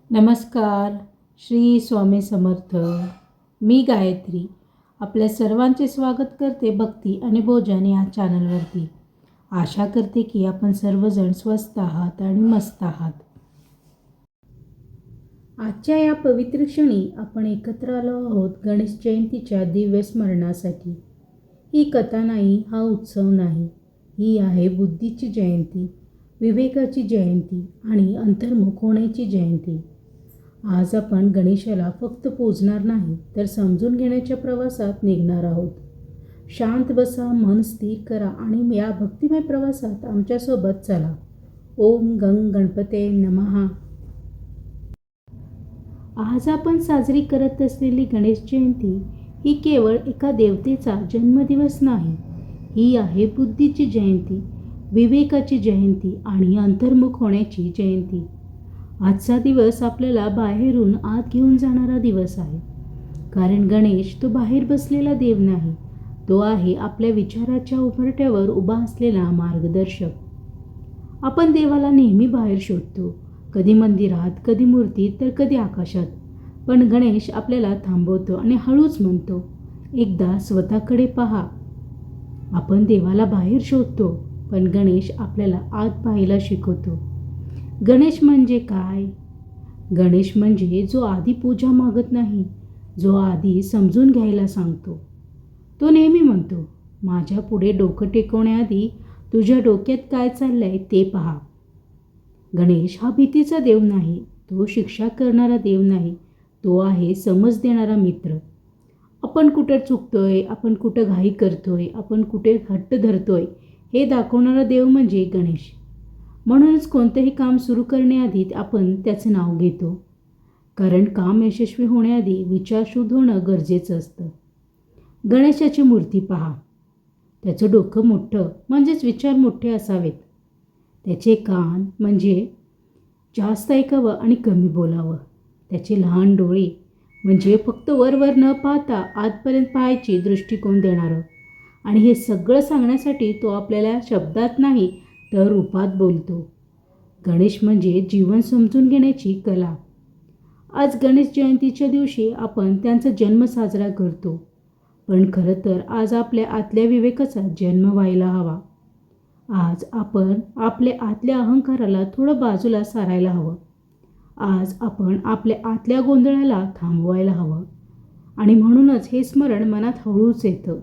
नमस्कार. श्री स्वामी समर्थ. मी गायत्री आपल्या सर्वांचे स्वागत करते भक्ती आणि भोजन या चॅनलवरती. आशा करते की आपण सर्वजण स्वस्त आहात आणि मस्त आहात. आजच्या या पवित्र क्षणी आपण एकत्र आलो आहोत गणेश जयंतीच्या दिव्य स्मरणासाठी. ही कथा नाही, हा उत्सव नाही, ही आहे बुद्धीची जयंती, विवेकाची जयंती आणि अंतर्मुख होण्याची जयंती. आज आपण गणेशाला फक्त पूजणार नाही तर समजून घेण्याच्या प्रवासात निघणार आहोत. शांत बसा, मन स्थिर करा आणि या भक्तिमय प्रवासात आमच्यासोबत चला. ओम गंग गणपते नमः. आज आपण साजरी करत असलेली गणेश जयंती ही केवळ एका देवतेचा जन्मदिवस नाही, ही आहे बुद्धीची जयंती, विवेकाची जयंती आणि अंतर्मुख होण्याची जयंती. आजचा दिवस आपल्याला बाहेरून आत घेऊन जाणारा दिवस आहे. कारण गणेश तो बाहेर बसलेला देव नाही, तो आहे आपल्या विचाराच्या उंबरठ्यावर उभा असलेला मार्गदर्शक. आपण देवाला नेहमी बाहेर शोधतो, कधी मंदिरात, कधी मूर्तीत, तर कधी आकाशात. पण गणेश आपल्याला थांबवतो आणि हळूच म्हणतो, एकदा स्वतःकडे पहा. आपण देवाला बाहेर शोधतो, पण गणेश आपल्याला आत पाहायला शिकवतो. गणेश म्हणजे काय? गणेश म्हणजे जो आधी पूजा मागत नाही, जो आधी समजून घ्यायला सांगतो. तो नेहमी म्हणतो, माझ्या पुढे डोकं टेकवण्याआधी तुझ्या डोक्यात काय चाललंय ते पहा. गणेश हा भीतीचा देव नाही, तो शिक्षा करणारा देव नाही, तो आहे समज देणारा मित्र. आपण कुठं चुकतोय, आपण कुठं घाई करतोय, आपण कुठे हट्ट धरतोय हे दाखवणारा देव म्हणजे गणेश. म्हणूनच कोणतेही काम सुरू करण्याआधी आपण त्याचं नाव घेतो. कारण काम यशस्वी होण्याआधी विचार शुद्ध होणं गरजेचं असतं. गणेशाची मूर्ती पहा. त्याचं डोकं मोठं म्हणजेच विचार मोठे असावेत. त्याचे कान म्हणजे जास्त ऐकावं आणि कमी बोलावं. त्याचे लहान डोळे म्हणजे फक्त वरवर न पाहता आतपर्यंत पाहायची दृष्टिकोन देणारं. आणि हे सगळं सांगण्यासाठी तो आपल्याला शब्दात नाही तर रूपात बोलतो. गणेश म्हणजे जीवन समजून घेण्याची कला. आज गणेश जयंतीच्या दिवशी आपण त्यांचा जन्म साजरा करतो, पण खरं तर आज आपल्या आतल्या विवेकाचा जन्म व्हायला हवा. आज आपण आपल्या आतल्या अहंकाराला थोडं बाजूला सारायला हवं. आज आपण आपल्या आतल्या गोंधळाला थांबवायला हवं. आणि म्हणूनच हे स्मरण मनात हळूच येतं.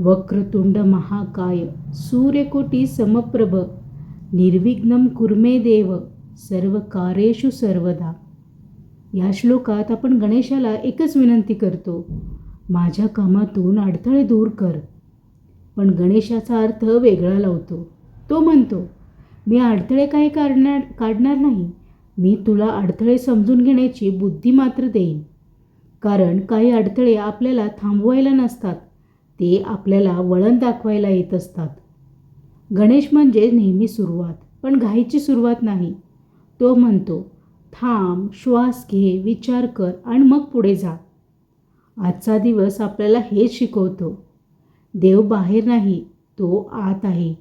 वक्रतुंड महाकाय सूर्यकोटी समप्रभ निर्विघ्नं कुर्मे देव सर्व कार्येषु सर्वदा. या श्लोकात आपण गणेशाला एकच विनंती करतो, माझ्या कामातून अडथळे दूर कर. पण गणेशाचा अर्थ वेगळा लावतो. तो म्हणतो, मी अडथळे काही काढणार नाही, मी तुला अडथळे समजून घेण्याची बुद्धी मात्र देईन. कारण काही अडथळे आपल्याला थांबवायला नसतात, ते आपल्याला वळण दाखवायला येत असतात. गणेश म्हणजे नेहमी सुरुवात, पण घाईची सुरुवात नाही. तो म्हणतो, थांब, श्वास घे, विचार कर आणि मग पुढे जा. आजचा दिवस आपल्याला हेच शिकवतो. देव बाहेर नाही, तो आत आहे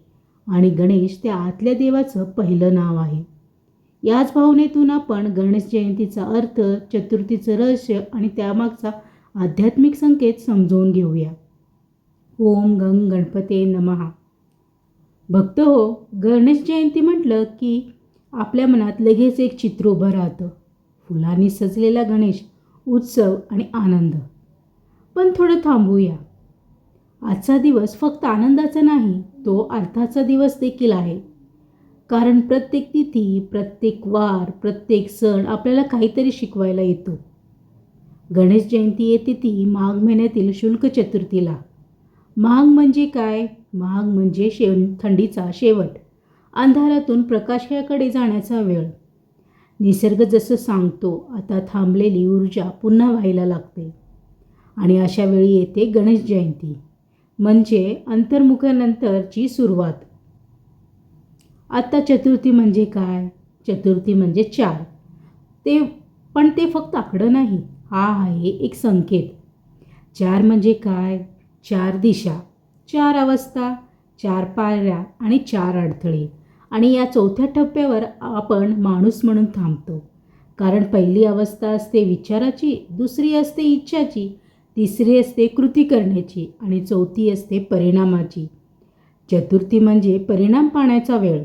आणि गणेश त्या आतल्या देवाचं पहिलं नाव आहे. याच भावनेतून आपण गणेश जयंतीचा अर्थ, चतुर्थीचं रहस्य आणि त्यामागचा आध्यात्मिक संकेत समजवून घेऊया. ओम गंग गणपते नमः. भक्त हो, गणेश जयंती म्हटलं की आपल्या मनात लगेच एक चित्र उभं राहतं. फुलांनी सजलेला गणेश, उत्सव आणि आनंद. पण थोडं थांबूया. आजचा दिवस फक्त आनंदाचा नाही, तो अर्थाचा दिवस देखील आहे. कारण प्रत्येक तिथी, प्रत्येक वार, प्रत्येक सण आपल्याला काहीतरी शिकवायला येतो. गणेश जयंती येते ती माघ महिन्यातील शुक्ल चतुर्थीला. माघ म्हणजे काय? माघ म्हणजे थंडीचा शेवट, अंधारातून प्रकाशाकडे जाण्याचा वेळ. निसर्ग जसं सांगतो, आता थांबलेली ऊर्जा पुन्हा व्हायला लागते. आणि अशा वेळी येते गणेश जयंती, म्हणजे अंतर्मुखानंतरची सुरुवात. आता चतुर्थी म्हणजे काय? चतुर्थी म्हणजे 4. ते फक्त आकडं नाही, हा आहे एक संकेत. 4 म्हणजे काय? 4 दिशा, 4 अवस्था, 4 पायऱ्या आणि 4 अडथळे. आणि या चौथ्या टप्प्यावर आपण माणूस म्हणून थांबतो. कारण पहिली अवस्था असते विचाराची, दुसरी असते इच्छाची, तिसरी असते कृती करण्याची आणि चौथी असते परिणामाची. चतुर्थी म्हणजे परिणाम पाहण्याचा वेळ.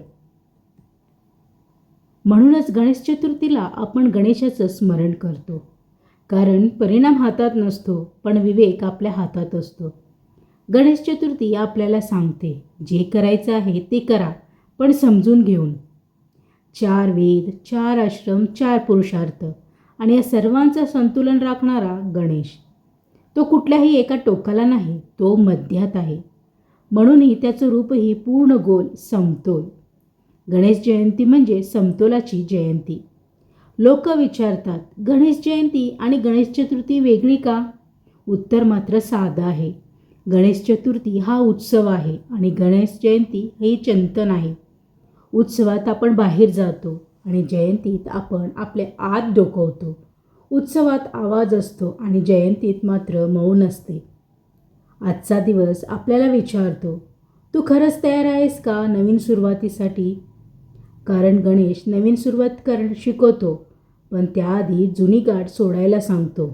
म्हणूनच गणेश चतुर्थीला आपण गणेशाचं स्मरण करतो. कारण परिणाम हातात नसतो, पण विवेक आपल्या हातात असतो. गणेश चतुर्थी आपल्याला सांगते, जे करायचं आहे ते करा, पण समजून घेऊन. 4 वेद, 4 आश्रम, 4 पुरुषार्थ आणि या सर्वांचं संतुलन राखणारा गणेश. तो कुठल्याही एका टोकाला नाही, तो मध्यात आहे. म्हणूनही त्याचं रूपही पूर्ण गोल, समतोल. गणेश जयंती म्हणजे समतोलाची जयंती. लोक विचारतात, गणेश जयंती आणि गणेश चतुर्थी वेगळी का? उत्तर मात्र साधं आहे. गणेश चतुर्थी हा उत्सव आहे आणि गणेश जयंती हे चिंतन आहे. उत्सवात आपण बाहेर जातो आणि जयंतीत आपण आपले आत डोकवतो. उत्सवात आवाज असतो आणि जयंतीत मात्र मौन असते. आजचा दिवस आपल्याला विचारतो, तू खरंच तयार आहेस का नवीन सुरुवातीसाठी? कारण गणेश नवीन सुरुवात शिकवतो, पण त्याआधी जुनी गाठ सोडायला सांगतो.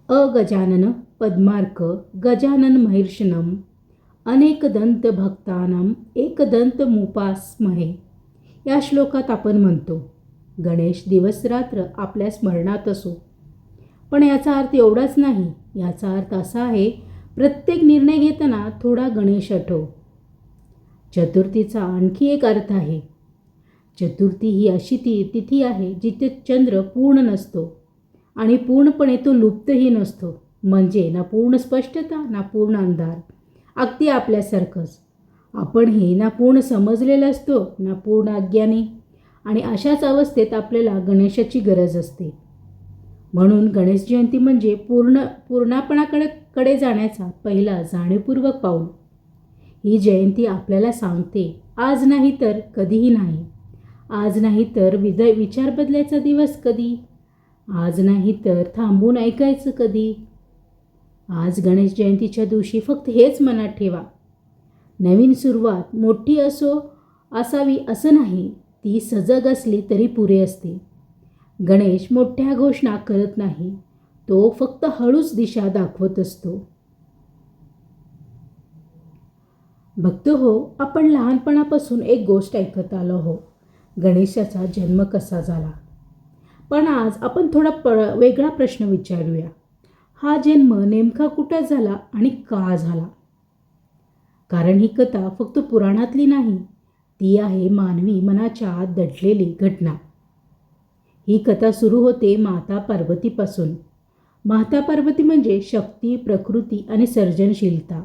अगजानन पद्मार्क गजानन महिर्षणम अनेकदंत भक्तानाम एकदंतमुपास्महे. या श्लोकात आपण म्हणतो, गणेश दिवसरात्र आपल्या स्मरणात असो. पण याचा अर्थ एवढाच नाही. याचा अर्थ असा आहे, प्रत्येक निर्णय घेताना थोडा गणेश आठव. चतुर्थीचा आणखी एक अर्थ आहे. चतुर्थी ही अशी तिथी आहे जिथे चंद्र पूर्ण नसतो आणि पूर्णपणे तो लुप्तही नसतो. म्हणजे ना पूर्ण स्पष्टता ना पूर्ण अंधार, अगदी आपल्यासारखंच. आपण हे ना पूर्ण समजलेलं असतो ना पूर्ण अज्ञानी, आणि अशाच अवस्थेत आपल्याला गणेशाची गरज असते. म्हणून गणेश जयंती म्हणजे पूर्णपणाकडे जाण्याचा पहिला जाणीवपूर्वक पाऊल. ही जयंती आपल्याला सांगते, आज नाही तर कधीही नाही. आज नाही तर विचार बदलायचा दिवस कधी? आज नाही तर थांबून ऐकायचं कधी? आज गणेश जयंतीच्या दिवशी फक्त हेच मनात ठेवा, नवीन सुरुवात मोठी असावी असं नाही, ती सजग असली तरी पुरे असते. गणेश मोठ्या घोषणा करत नाही, तो फक्त हळूच दिशा दाखवत असतो. भक्त हो, आपण लहानपणापासून एक गोष्ट ऐकत आलो हो, गणेशाचा जन्म कसा झाला. पण आज आपण थोडा वेगळा प्रश्न विचारूया. हा जन्म नेमका कुठं झाला आणि का झाला? कारण ही कथा फक्त पुराणातली नाही, ती आहे मानवी मनाच्या आत दडलेली घटना. ही कथा सुरू होते माता पार्वतीपासून. माता पार्वती म्हणजे शक्ती, प्रकृती आणि सर्जनशीलता.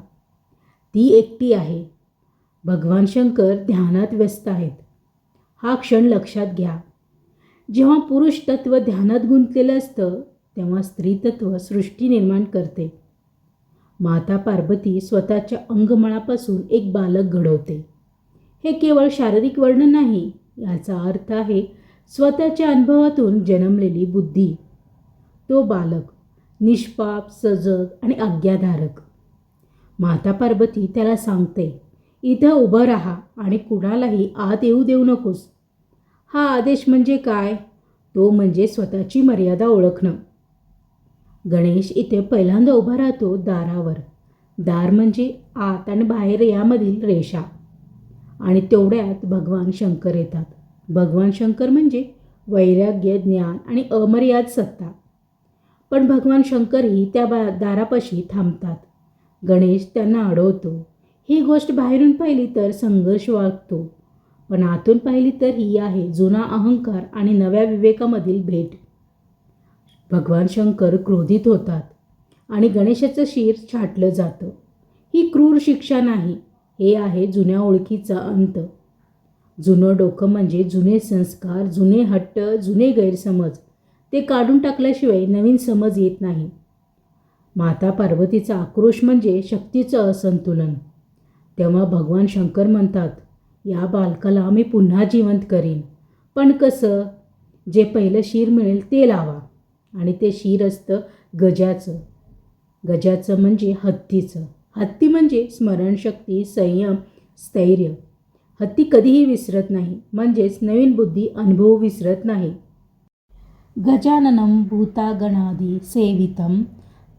ती एकटी आहे. भगवान शंकर ध्यानात व्यस्त आहेत. हा क्षण लक्षात घ्या. जेव्हा पुरुष तत्व ध्यानात गुंतलेलं असतं, तेव्हा स्त्री तत्व सृष्टी निर्माण करते. माता पार्वती स्वतःच्या अंगमळापासून एक बालक घडवते. हे केवळ शारीरिक वर्णन नाही, याचा अर्थ आहे स्वतःच्या अनुभवातून जन्मलेली बुद्धी. तो बालक निष्पाप, सजग आणि आज्ञाधारक. माता पार्वती त्याला सांगते, इथं उभं राहा आणि कुणालाही आत येऊ देऊ नकोस. हा आदेश म्हणजे काय? तो म्हणजे स्वतःची मर्यादा ओळखणं. गणेश इथे पहिल्यांदा उभा राहतो दारावर. दार म्हणजे आत आणि बाहेर यामधील रेषा. आणि तेवढ्यात भगवान शंकर येतात. भगवान शंकर म्हणजे वैराग्य, ज्ञान आणि अमर्याद सत्ता. पण भगवान शंकरही त्या दारापाशी थांबतात. गणेश त्यांना अडवतो. ही गोष्ट बाहेरून पाहिली तर संघर्ष वाटतो, पण आतून पाहिली तर ही आहे जुना अहंकार आणि नव्या विवेकामधील भेट. भगवान शंकर क्रोधित होतात आणि गणेशाचं शिर छाटलं जातं. ही क्रूर शिक्षा नाही, हे आहे जुन्या ओळखीचा अंत. जुनं डोकं म्हणजे जुने संस्कार, जुने हट्ट, जुने गैरसमज. ते काढून टाकल्याशिवाय नवीन समज येत नाही. माता पार्वतीचा आक्रोश म्हणजे शक्तीचं असंतुलन. तेव्हा भगवान शंकर म्हणतात, या बालकाला मी पुन्हा जिवंत करीन. पण कसं? जे पहिलं शिर मिळेल ते लावा. आणि ते शिर असतं गजाचं. गजाचं म्हणजे हत्तीचं. हत्ती म्हणजे स्मरणशक्ती, संयम, स्थैर्य. हत्ती कधीही विसरत नाही, म्हणजेच नवीन बुद्धी, अनुभव विसरत नाही. गजाननं भूतागणादि सेवितं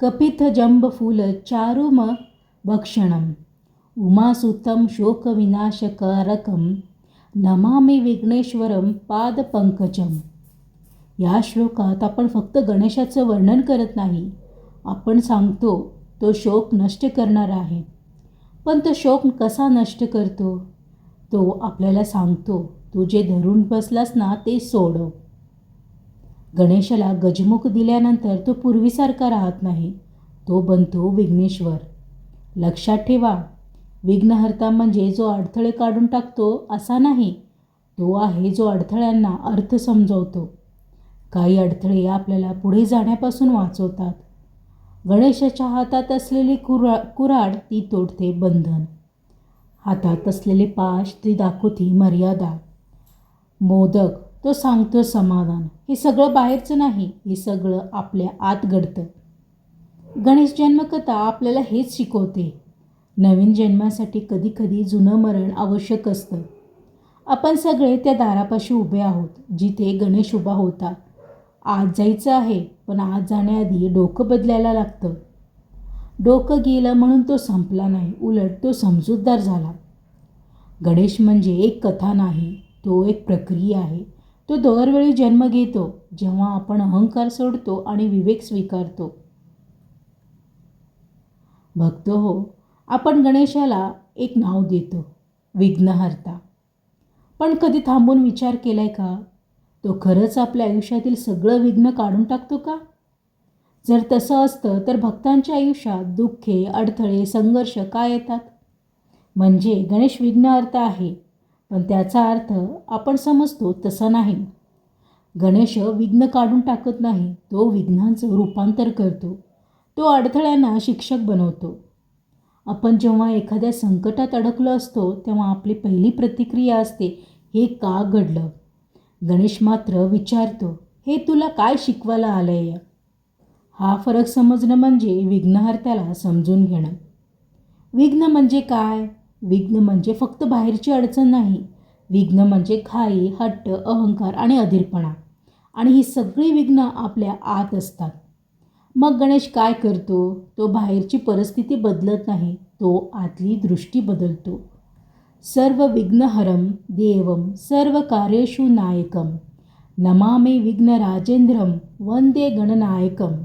कपितजम्बफूलचारुम भक्षणम् उमासुतं शोकविनाशकारकं नमामि विघ्नेश्वरं पादपंकजम. या श्लोकात आपण फक्त गणेशाचं वर्णन करत नाही, आपण सांगतो तो शोक नष्ट करणारा आहे. पण तो शोक कसा नष्ट करतो? तो आपल्याला सांगतो, तू जे धरून बसलास ना ते सोडव. गणेशाला गजमुख दिल्यानंतर तो पूर्वीसारखा राहत नाही, तो बनतो विघ्नेश्वर. लक्षात ठेवा, विघ्नहर्ता म्हणजे जो अडथळे काढून टाकतो असा नाही, तो आहे जो अडथळ्यांना अर्थ समजवतो. काही अडथळे आपल्याला पुढे जाण्यापासून वाचवतात. गणेशाच्या हातात असलेली कुऱ्हाड ती तोडते बंधन, हातात असलेले पाश ती दाखवती मर्यादा, मोदक तो सांगतो समाधान. हे सगळं बाहेरचं नाही, हे सगळं आपल्या आत घडतं. गणेश जन्मकथा आपल्याला हेच शिकवते. नवीन जन्मासाठी कधीकधी जुनं मरण आवश्यक असतं. आपण सगळे त्या दारापाशी उभे आहोत जिथे गणेश उभा होता. आत जायचं आहे, पण आत जाण्याआधी डोकं बदलायला लागतं. डोकं गेलं म्हणून तो संपला नाही, उलट तो समजूतदार झाला. गणेश म्हणजे एक कथा नाही, तो एक प्रक्रिया आहे. तो दरवेळी जन्म घेतो जेव्हा आपण अहंकार सोडतो आणि विवेक स्वीकारतो. भक्त हो, आपण गणेशाला एक नाव देतो, विघ्नहर्ता. पण कधी थांबून विचार केलाय का, तो खरंच आपल्या आयुष्यातील सगळं विघ्न काढून टाकतो का? जर तसं असतं तर भक्तांच्या आयुष्यात दुःखे, अडथळे, संघर्ष का येतात? म्हणजे गणेश विघ्नहर्ता आहे, पण त्याचा अर्थ आपण समजतो तसा नाही. गणेश विघ्न काढून टाकत नाही, तो विघ्नांचं रूपांतर करतो. तो अडथळ्यांना शिक्षक बनवतो. आपण जेव्हा एखाद्या संकटात अडकलो असतो तेव्हा आपली पहिली प्रतिक्रिया असते, हे का घडलं? गणेश मात्र विचारतो, हे तुला काय शिकवायला आलंय? हा फरक समजणं म्हणजे विघ्नहर्त्याला समजून घेणं. विघ्न म्हणजे काय? विघ्न म्हणजे फक्त बाहेरची अडचण नाही. विघ्न म्हणजे घाई, हट्ट, अहंकार आणि अधीरपणा. आणि ही सगळी विघ्न आपल्या आत असतात. मग गणेश काय करतो? तो बाहेरची परिस्थिती बदलत नाही, तो आतली दृष्टी बदलतो. सर्व विघ्नहरं देवं सर्व कार्येषु नायकं नमामि विघ्नराजेंद्रं वंदे गणनायकं.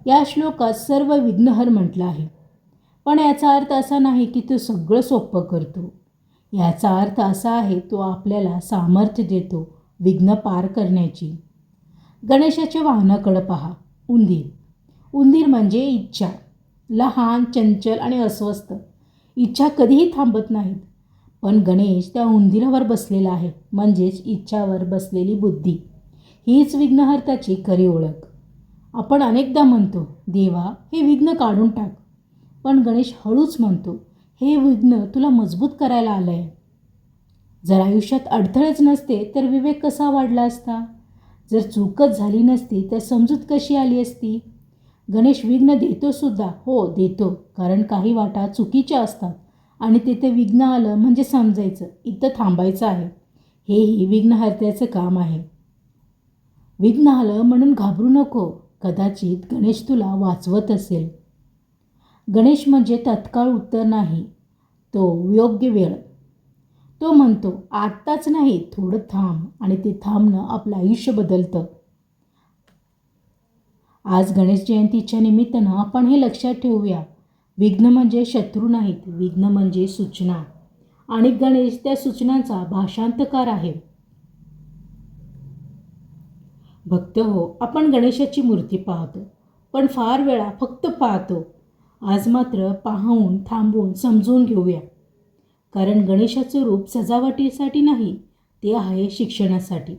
या श्लोकात सर्व विघ्नहर म्हटलं आहे. पण याचा अर्थ असा नाही की तो सगळं सोपं करतो. याचा अर्थ असा आहे, तो आपल्याला सामर्थ्य देतो विघ्न पार करण्याची. गणेशाच्या वाहनाकडं पहा, उंदीर. उंदीर म्हणजे इच्छा. लहान, चंचल आणि अस्वस्थ. इच्छा कधीही थांबत नाहीत. पण गणेश त्या उंदीरावर बसलेला आहे, म्हणजेच इच्छावर बसलेली बुद्धी. हीच विघ्नहर्त्याची खरी ओळख. आपण अनेकदा म्हणतो, देवा हे विघ्न काढून टाक. पण गणेश हळूच म्हणतो, हे विघ्न तुला मजबूत करायला आलंय. जर आयुष्यात अडथळेच नसते तर विवेक कसा वाढला असता? जर चूकच झाली नसती तर समजूत कशी आली असती? गणेश विघ्न देतो सुद्धा, हो देतो, कारण काही वाटा चुकीच्या असतात आणि तिथे विघ्न आलं म्हणजे समजायचं इथं थांबायचं आहे. हेही विघ्नहर्त्याचं काम आहे. विघ्न आलं म्हणून घाबरू नको, कदाचित गणेश तुला वाचवत असेल. गणेश म्हणजे तत्काळ उत्तर नाही, तो योग्य वेळ. तो म्हणतो, आत्ताच नाही, थोडं थांब, आणि ते थांबणं आपलं आयुष्य बदलतं. आज गणेश जयंतीच्या निमित्तानं आपण हे लक्षात ठेवूया, विघ्न म्हणजे शत्रू नाहीत, विघ्न म्हणजे सूचना. आणि गणेश त्या सूचनांचा भाषांतकार आहे. भक्त हो, आपण गणेशाची मूर्ती पाहतो, पण फार वेळा फक्त पाहतो. आज मात्र पाहून थांबून समजून घेऊया. कारण गणेशाचं रूप सजावटीसाठी नाही, ते आहे शिक्षणासाठी.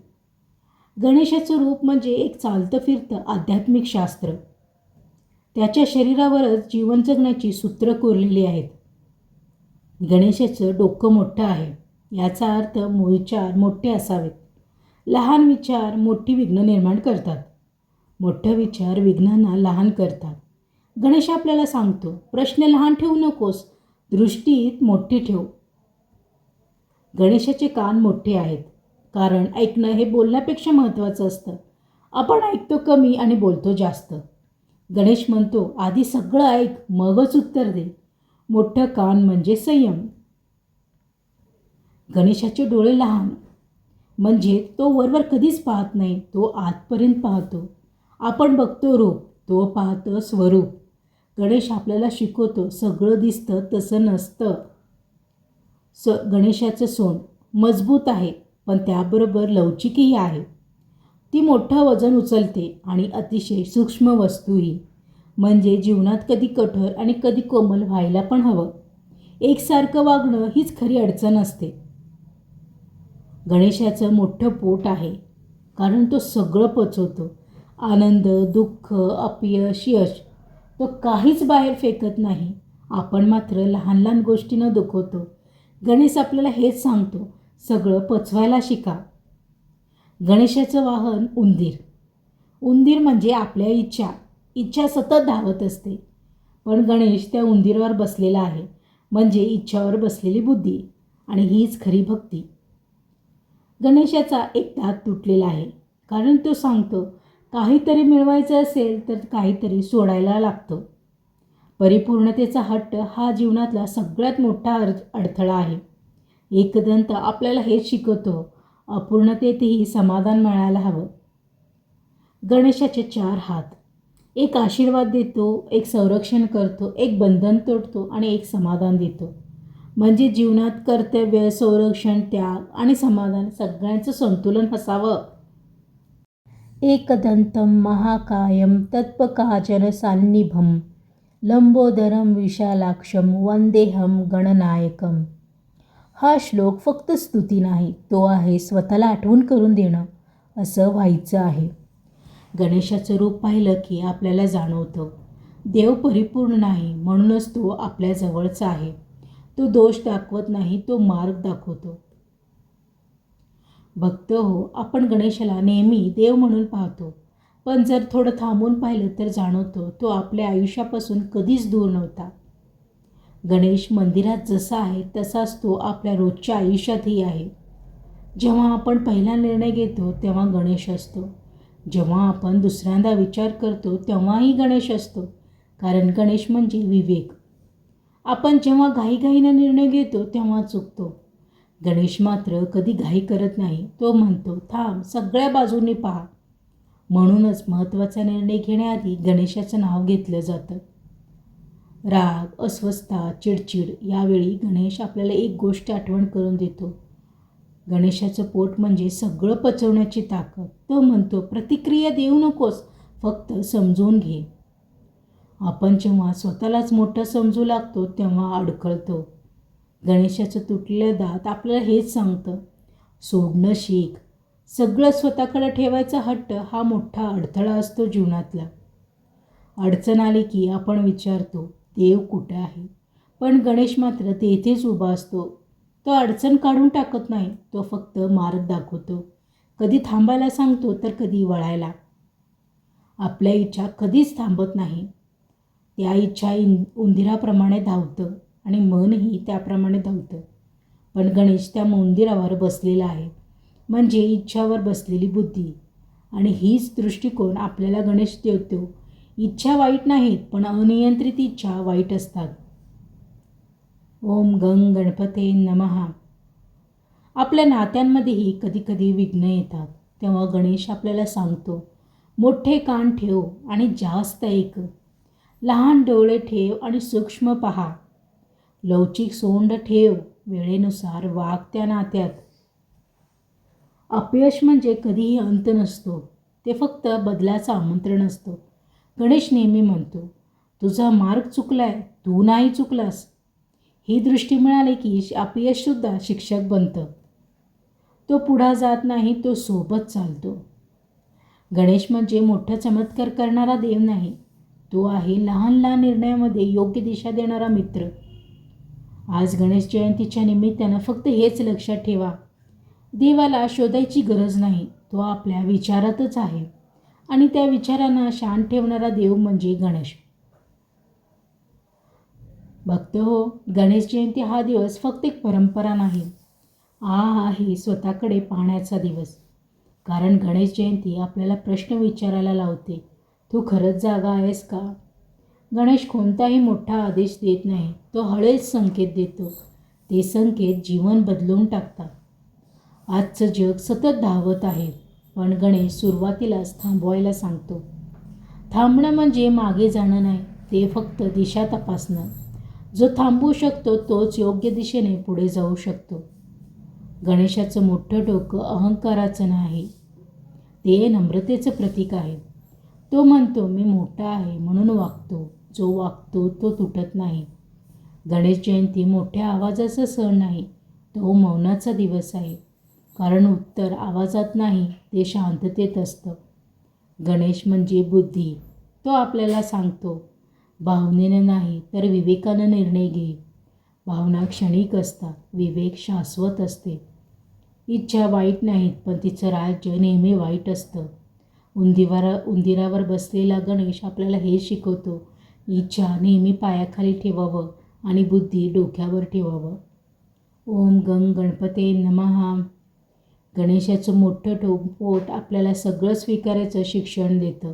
गणेशाचं रूप म्हणजे एक चालतं फिरतं आध्यात्मिक शास्त्र. त्याच्या शरीरावरच जीवन जगण्याची सूत्र कोरलेली आहेत. गणेशाचं डोकं मोठं आहे, याचा अर्थ विचार मोठे असावेत. लहान विचार मोठी विघ्न निर्माण करतात, मोठे विचार विघ्नांना लहान करतात. गणेश आपल्याला सांगतो, प्रश्न लहान ठेवू नकोस, दृष्टीत मोठी ठेव. गणेशाचे कान मोठे आहेत, कारण ऐकणं हे बोलण्यापेक्षा महत्त्वाचं असतं. आपण ऐकतो कमी आणि बोलतो जास्त. गणेश म्हणतो, आधी सगळं ऐक, मगच उत्तर दे. मोठं कान म्हणजे संयम. गणेशाचे डोळे लहान, म्हणजे तो वरवर कधीच पाहत नाही, तो आतपर्यंत पाहतो. आपण बघतो रूप, तो पाहतो स्वरूप. गणेश आपल्याला शिकवतो, सगळं दिसतं तसं नसतं. गणेशाचं सोंड मजबूत आहे, पण त्याबरोबर लवचिकही आहे. ती मोठं वजन उचलते आणि अतिशय सूक्ष्म वस्तूही. म्हणजे जीवनात कधी कठोर आणि कधी कोमल व्हायला पण हवं. एकसारखं वागणं हीच खरी अडचण असते. गणेशाचं मोठं पोट आहे, कारण तो सगळं पचवतो. आनंद, दुःख, अपयश, यश. तो काहीच बाहेर फेकत नाही. आपण मात्र लहान लहान गोष्टींना दुखवतो. गणेश आपल्याला हेच सांगतो, सगळं पचवायला शिका. गणेशाचं वाहन उंदीर. उंदीर म्हणजे आपल्या इच्छा. इच्छा सतत धावत असते, पण गणेश त्या उंदीरावर बसलेला आहे, म्हणजे इच्छावर बसलेली बुद्धी. आणि हीच खरी भक्ती. गणेशाचा एक दात तुटलेला आहे, कारण तो सांगतो, काहीतरी मिळवायचं असेल तर काहीतरी सोडायला लागतं. परिपूर्णतेचा हट्ट हा जीवनातला सगळ्यात मोठा अडथळा आहे. एकदंत आपल्याला हेच शिकवतो, अपूर्णतेतही समाधान मिळायला हवं. गणेशाचे 4 हात. एक आशीर्वाद देतो, एक संरक्षण करतो, एक बंधन तोडतो आणि एक समाधान देतो. म्हणजे जीवनात कर्तव्य, संरक्षण, त्याग आणि समाधान सगळ्यांचं संतुलन असावं. एकदंतं महाकायं तत्पकाजन सान्निभं लंबोदरं विशालाक्षं वंदेहं गणनायकम. हा श्लोक फक्त स्तुती नाही, तो आहे स्वतःला आठवण करून देणं. असं व्हायचं आहे. गणेशाचं रूप पाहिलं की आपल्याला जाणवतं, देव परिपूर्ण नाही, म्हणूनच तो आपल्या जवळचा आहे. तो दोष दाखवत नाही, तो मार्ग दाखवतो. भक्त हो, आपण गणेशाला नेहमी देव म्हणून पाहतो, पण जर थोडं थांबून पाहिलं तर जाणवतो, तो आपल्या आयुष्यापासून कधीच दूर नव्हता. गणेश मंदिरात जसा आहे तसाच तो आपल्या रोजच्या आयुष्यातही आहे. जेव्हा आपण पहिला निर्णय घेतो तेव्हा गणेश असतो. जेव्हा आपण दुसऱ्यांदा विचार करतो तेव्हाही गणेश असतो, कारण गणेश म्हणजे विवेक. आपण जेव्हा घाईघाईनं निर्णय घेतो तेव्हा चुकतो. गणेश मात्र कधी घाई करत नाही. तो म्हणतो, थांब, सगळ्या बाजूंनी पहा. म्हणूनच महत्त्वाचा निर्णय घेण्याआधी गणेशाचं नाव घेतलं जातं. राग, अस्वस्थता, चिडचिड यावेळी गणेश आपल्याला एक गोष्ट आठवण करून देतो. गणेशाचं पोट म्हणजे सगळं पचवण्याची ताकद. तो म्हणतो, प्रतिक्रिया देऊ नकोस, फक्त समजून घे. आपण जेव्हा स्वतःलाच मोठं समजू लागतो तेव्हा अडखळतो. गणेशाचं तुटलेलं दात आपल्याला हेच सांगतं, सोडणं शिक. सगळं स्वतःकडे ठेवायचा हट्ट हा मोठा अडथळा असतो जीवनातला. अडचण आली की आपण विचारतो, देव कुठे आहे? पण गणेश मात्र तेथेच उभा असतो. तो अडचण काढून टाकत नाही, तो फक्त मार्ग दाखवतो. कधी थांबायला सांगतो तर कधी वळायला. आपल्या इच्छा कधीच थांबत नाही. त्या इच्छा उंदीराप्रमाणे धावतं आणि मनही त्याप्रमाणे धावतं. पण गणेश त्या मंदिरावर बसलेला आहे, म्हणजे इच्छावर बसलेली बुद्धी. आणि हीच दृष्टिकोन आपल्याला गणेश देतो. इच्छा वाईट नाहीत, पण अनियंत्रित इच्छा वाईट असतात. ओम गंग गणपते नमः. आपल्या नात्यांमध्येही कधीकधी विघ्न येतात. तेव्हा गणेश आपल्याला सांगतो, मोठे कान ठेव आणि जास्त ऐक. लहान डोळे ठेव आणि सूक्ष्म पहा. लवचिक सोंड ठेव, वेळेनुसार वाग त्या नात्यात. अपयश म्हणजे कधीही अंत नसतो, ते फक्त बदलाचं आमंत्रण असतं. गणेश नेहमी म्हणतो, तुझा मार्ग चुकलाय, तू नाही चुकलास. ही दृष्टी मिळाली की अपयशसुद्धा शिक्षक बनतं. तो पुढा जात नाही, तो सोबत चालतो. गणेश म्हणजे मोठा चमत्कार करणारा देव नाही, तो आहे लहान लहान निर्णयामध्ये योग्य दिशा देणारा मित्र. आज गणेश जयंतीच्या निमित्तानं फक्त हेच लक्षात ठेवा, देवाला शोधायची गरज नाही, तो आपल्या विचारातच आहे. आणि त्या विचारांना शांत ठेवणारा देव म्हणजे गणेश. भक्त हो, गणेश जयंती हा दिवस फक्त एक परंपरा नाही, हा आहे स्वतःकडे पाहण्याचा दिवस. कारण गणेश जयंती आपल्याला प्रश्न विचारायला लावते, तू खरंच जागा आहेस का? गणेश कोणताही मोठा आदेश देत नाही, तो हळूच संकेत देतो. ते संकेत जीवन बदलून टाकतात. आजचं जग सतत धावत आहे, पण गणेश सुरुवातीलाच थांबवायला सांगतो. थांबणं म्हणजे मागे जाणं नाही, ते फक्त दिशा तपासणं. जो थांबू शकतो तोच योग्य दिशेने पुढे जाऊ शकतो. गणेशाचं मोठं डोकं अहंकाराचं नाही, ते नम्रतेचं प्रतीक आहे. तो म्हणतो, मी मोठा आहे म्हणून वागतो. जो वागतो तो तुटत नाही. गणेश जयंती मोठ्या आवाजाचा सण नाही, तो मौनाचा दिवस आहे. कारण उत्तर आवाजात नाही, ते शांततेत असतं. गणेश म्हणजे बुद्धी. तो आपल्याला सांगतो, भावनेनं नाही तर विवेकानं निर्णय घे. भावना क्षणिक असतात, विवेक शाश्वत असते. इच्छा वाईट नाहीत, पण तिचं राज्य नेहमी वाईट असतं. उंदीरावर बसलेला गणेश आपल्याला हे शिकवतो, इच्छा नेहमी पायाखाली ठेवावं आणि बुद्धी डोक्यावर ठेवावं. ओम गंग गणपते नमः. गणेशाचं मोठं पोट आपल्याला सगळं स्वीकारायचं शिक्षण देतं.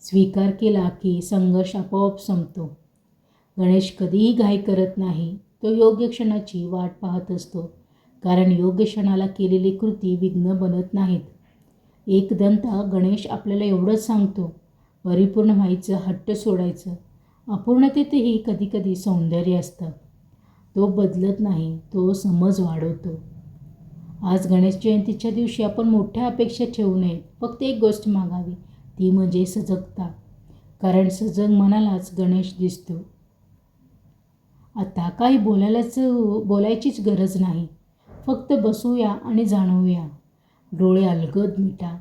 स्वीकार केला की संघर्ष आपोआप संपतो. गणेश कधीही घाई करत नाही, तो योग्य क्षणाची वाट पाहत असतो. कारण योग्य क्षणाला केलेली कृती विघ्न बनत नाहीत. एकदंता गणेश आपल्याला एवढंच सांगतो, परिपूर्ण व्हायचं, हट्ट सोडायचं. अपूर्णतेतही कधीकधी सौंदर्य असतं. तो बदलत नाही, तो समज वाढवतो. आज गणेश जयंतीच्या दिवशी आपण मोठ्या अपेक्षा ठेवू नयेत. फक्त एक गोष्ट मागावी, ती म्हणजे सजगता. कारण सजग मनालाच गणेश दिसतो. आता काही बोलायचीच गरज नाही. फक्त बसूया आणि जाणवूया. डोळे अलगद मिटा,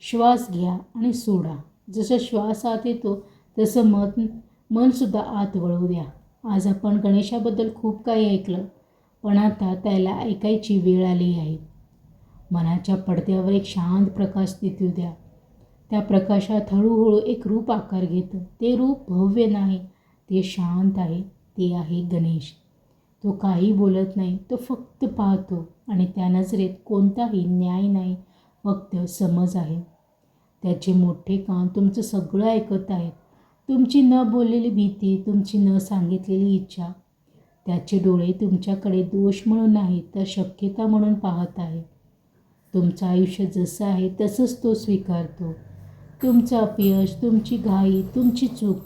श्वास घ्या आणि सोडा. जसं श्वास आत येतो तसं मनसुद्धा आत वळू द्या. आज आपण गणेशाबद्दल खूप काही ऐकलं, पण आता त्याला ऐकायची वेळ आली आहे. मनाच्या पडद्यावर एक शांत प्रकाश दिसू द्या. त्या प्रकाशात हळूहळू एक रूप आकार घेतं. ते रूप भव्य नाही, ते शांत आहे. ते आहे गणेश. तो काही बोलत नाही, तो फक्त पाहतो आणि त्या नजरेत कोणताही न्याय नाही, फक्त समज आहे. त्याचे मोठे कान तुमचं सगळं ऐकत आहेत. तुमची न बोललेली भीती, तुमची न सांगितलेली इच्छा. त्याचे डोळे तुमच्याकडे दोष म्हणून नाही तर शक्यता म्हणून पाहत आहे. तुमचं आयुष्य जसं आहे तसंच तो स्वीकारतो. तुमचं अपयश, तुमची घाई, तुमची चूक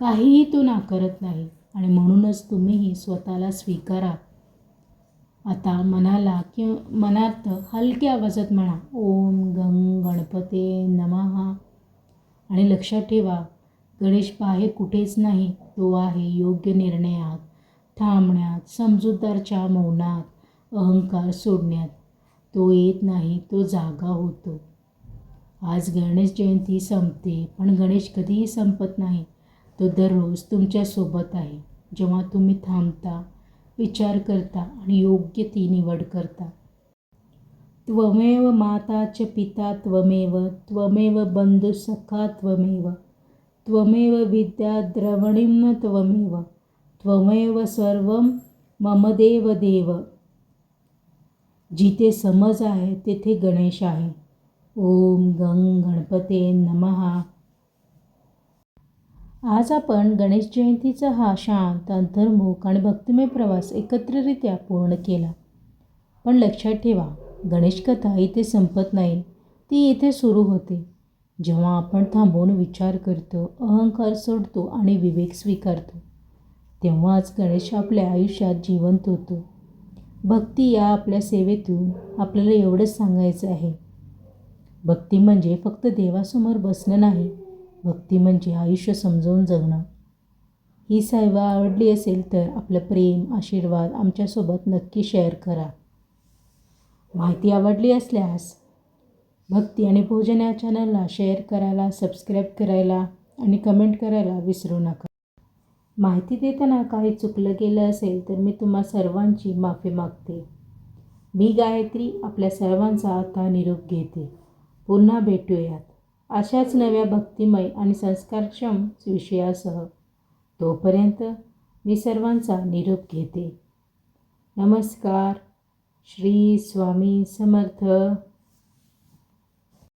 काहीही तो नाकारत नाही. आणि म्हणूनच तुम्हीही स्वतःला स्वीकारा. आता मनात हलक्या आवाजात म्हणा, ओम गंग गणपते नमः. आणि लक्षात ठेवा, गणेश बाहेर कुठेच नाही, तो आहे योग्य निर्णयात, थांबण्यात, समजूतदारच्या मौनात, अहंकार सोडण्यात. तो येत नाही, तो जागा होतो. आज गणेश जयंती संपते, पण गणेश कधीही संपत नाही. तो दररोज तुमच्यासोबत आहे. जेव्हा तुम्ही थांबता, विचार करता आणि योग्य ती निवड करता. त्वमेव माता च पिता त्वमेव, त्वमेव बंधु सखा त्वमेव, त्वमेव विद्या द्रविणं त्वमेव, त्वमेव सर्वं मम देव देव. जिथे समज आहे तेथे गणेश आहे. ओम गंग गणपते नमः. आज आपण गणेश जयंतीचा हा शांत, अंतर्मुख आणि भक्तिमय प्रवास एकत्रितरित्या पूर्ण केला. पण लक्षात ठेवा, गणेश कथा इथे संपत नाही, ती इथे सुरू होते. जेव्हा आपण थांबून विचार करतो, अहंकार सोडतो आणि विवेक स्वीकारतो, तेव्हाच गणेश आपल्या आयुष्यात जिवंत होतो. भक्ती या आपल्या सेवेतून आपल्याला एवढंच सांगायचं आहे. भक्ती म्हणजे फक्त देवासमोर बसणं नाही, भक्ती म्हणजे आयुष्य समजावून जगणं. ही सेवा आवडली असेल तर आपलं प्रेम, आशीर्वाद आमच्यासोबत नक्की शेअर करा. माहिती आवडली असल्यास भक्ती आणि भोजन या चॅनलला शेअर करायला, सबस्क्राईब करायला आणि कमेंट करायला विसरू नका. माहिती देताना काही चुकलं गेलं असेल तर मी तुम्हा सर्वांची माफी मागते. मी गायत्री आपल्या सर्वांचा आता निरोप घेते. पुन्हा भेटूयात अशाच नव्या भक्तिमय आणि संस्कारक्षम विषयासह. तोपर्यंत मी सर्वांचा निरोप घेते. नमस्कार. श्री स्वामी समर्थ.